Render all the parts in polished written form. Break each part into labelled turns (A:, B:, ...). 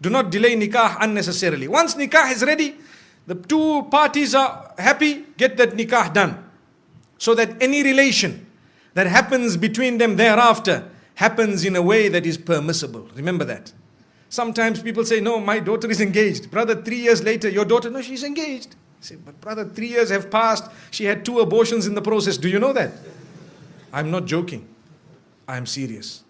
A: Do not delay nikah unnecessarily. Once nikah is ready, the two parties are happy, get that nikah done. So that any relation that happens between them thereafter happens in a way that is permissible. Remember that. Sometimes people say, no, my daughter is engaged. Brother, 3 years later, your daughter, no, she's engaged. I say, but brother, 3 years have passed. She had 2 abortions in the process. Do you know that? I'm not joking. I'm serious.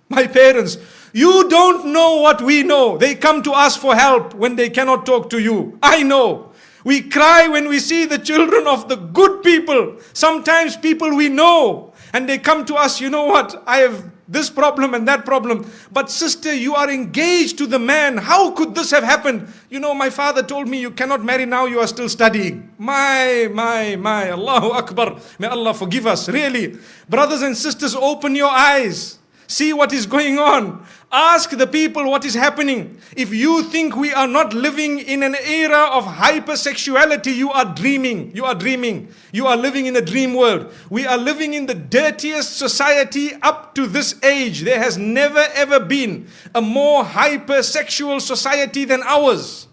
A: My parents, you don't know what we know. They come to us for help when they cannot talk to you. I know. We cry when we see the children of the good people. Sometimes people we know. And they come to us, you know what, I have this problem and that problem. But sister, you are engaged to the man. How could this have happened? You know, my father told me you cannot marry now, you are still studying. My, Allahu Akbar. May Allah forgive us, really. Brothers and sisters, open your eyes. See what is going on. Ask the people what is happening. If you think we are not living in an era of hypersexuality, you are dreaming. You are dreaming. You are living in a dream world. We are living in the dirtiest society up to this age. There has never ever been a more hypersexual society than ours.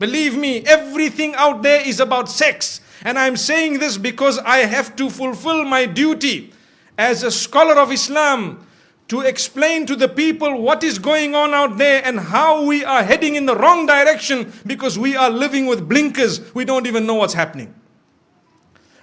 A: Believe me, everything out there is about sex. And I'm saying this because I have to fulfill my duty as a scholar of Islam, to explain to the people what is going on out there and how we are heading in the wrong direction because we are living with blinkers. We don't even know what's happening.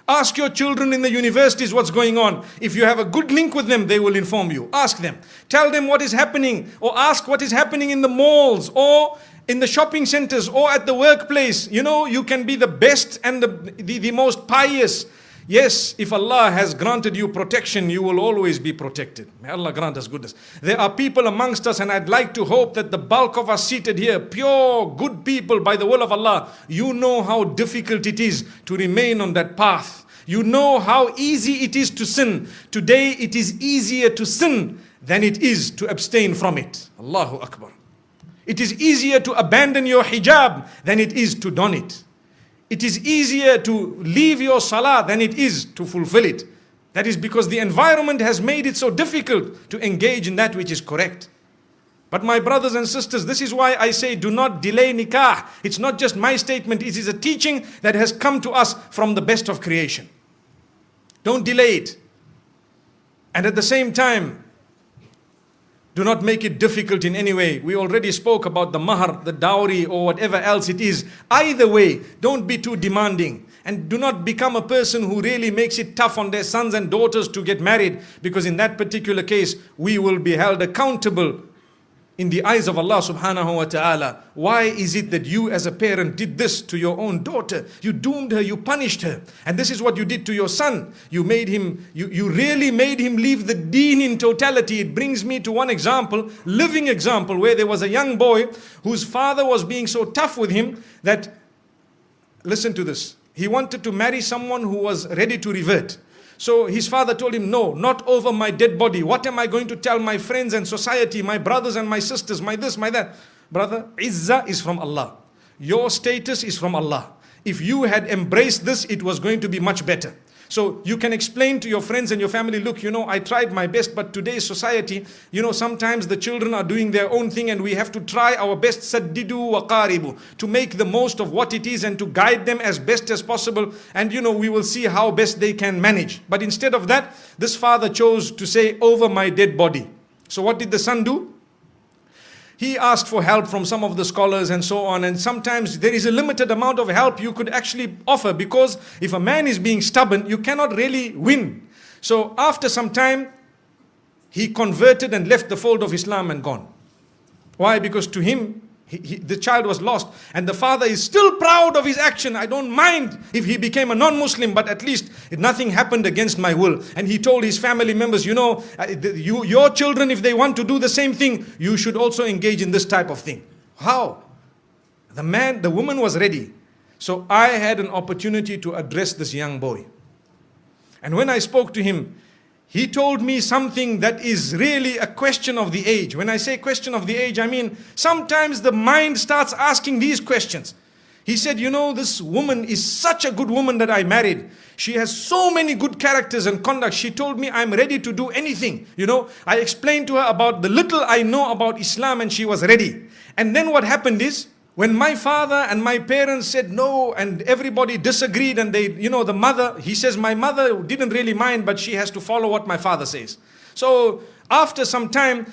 A: Ask your children in the universities what's going on. If you have a good link with them, they will inform you. Ask them. Tell them what is happening, or ask what is happening in the malls or in the shopping centers or at the workplace. You know, you can be the best and the most pious. Yes, if Allah has granted you protection, you will always be protected. May Allah grant us goodness. There are people amongst us, and I'd like to hope that the bulk of us seated here, pure, good people by the will of Allah, you know how difficult it is to remain on that path. You know how easy it is to sin. Today it is easier to sin than it is to abstain from it. Allahu Akbar. It is easier to abandon your hijab than it is to don it. It is easier to leave your salah than it is to fulfill it. That is because the environment has made it so difficult to engage in that which is correct. But my brothers and sisters, this is why I say do not delay nikah. It's not just my statement, it is a teaching that has come to us from the best of creation. Don't delay it. And at the same time, do not make it difficult in any way. We already spoke about the mahar, the dowry, or whatever else it is. Either way, don't be too demanding. And do not become a person who really makes it tough on their sons and daughters to get married. Because in that particular case, we will be held accountable in the eyes of Allah subhanahu wa ta'ala. Why is it that you as a parent did this to your own daughter? You doomed her, you punished her. And this is what you did to your son. You made him, you really made him leave the deen in totality. It brings me to one example, living example, where there was a young boy whose father was being so tough with him that, listen to this, he wanted to marry someone who was ready to revert. So his father told him, no, not over my dead body. What am I going to tell my friends and society, my brothers and my sisters, my this, my that? Brother, izzah is from Allah. Your status is from Allah. If you had embraced this, it was going to be much better. So you can explain to your friends and your family, look, you know, I tried my best, but today's society, you know, sometimes the children are doing their own thing and we have to try our best, saddidu wa qaribu, to make the most of what it is and to guide them as best as possible. And, you know, we will see how best they can manage. But instead of that, this father chose to say, over my dead body. So what did the son do? He asked for help from some of the scholars and so on. And sometimes there is a limited amount of help you could actually offer, because if a man is being stubborn, you cannot really win. So after some time, he converted and left the fold of Islam and gone. Why? Because to him, the child was lost. And the father is still proud of his action. I don't mind if he became a non-Muslim, but at least nothing happened against my will. And he told his family members, you know, your children, if they want to do the same thing, you should also engage in this type of thing. How? The woman was ready. So I had an opportunity to address this young boy. And when I spoke to him, he told me something that is really a question of the age. When I say question of the age, I mean sometimes the mind starts asking these questions. He said, you know, this woman is such a good woman that I married. She has so many good characters and conduct. She told me I'm ready to do anything. You know, I explained to her about the little I know about Islam and she was ready. And then what happened is, when my father and my parents said no and everybody disagreed and they, you know, the mother, he says my mother didn't really mind, but she has to follow what my father says. So after some time,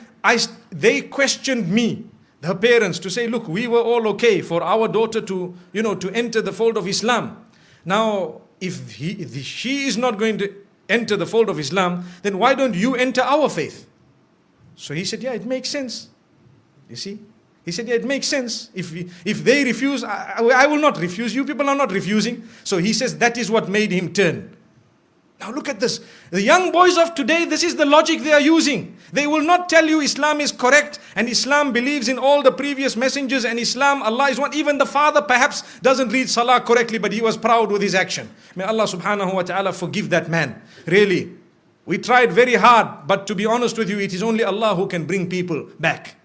A: they questioned me, her parents, to say, look, we were all okay for our daughter to, you know, to enter the fold of Islam. Now, if she is not going to enter the fold of Islam, then why don't you enter our faith? So he said, yeah, it makes sense. You see? He said, yeah, it makes sense. If they refuse, I will not refuse. You people are not refusing. So he says that is what made him turn. Now look at this. The young boys of today, this is the logic they are using. They will not tell you Islam is correct and Islam believes in all the previous messengers and Islam, Allah is one. Even the father perhaps doesn't read Salah correctly, but he was proud with his action. May Allah subhanahu wa ta'ala forgive that man. Really. We tried very hard, but to be honest with you, it is only Allah who can bring people back.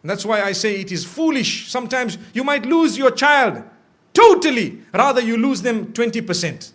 A: And that's why I say it is foolish. Sometimes you might lose your child totally, rather you lose them 20%.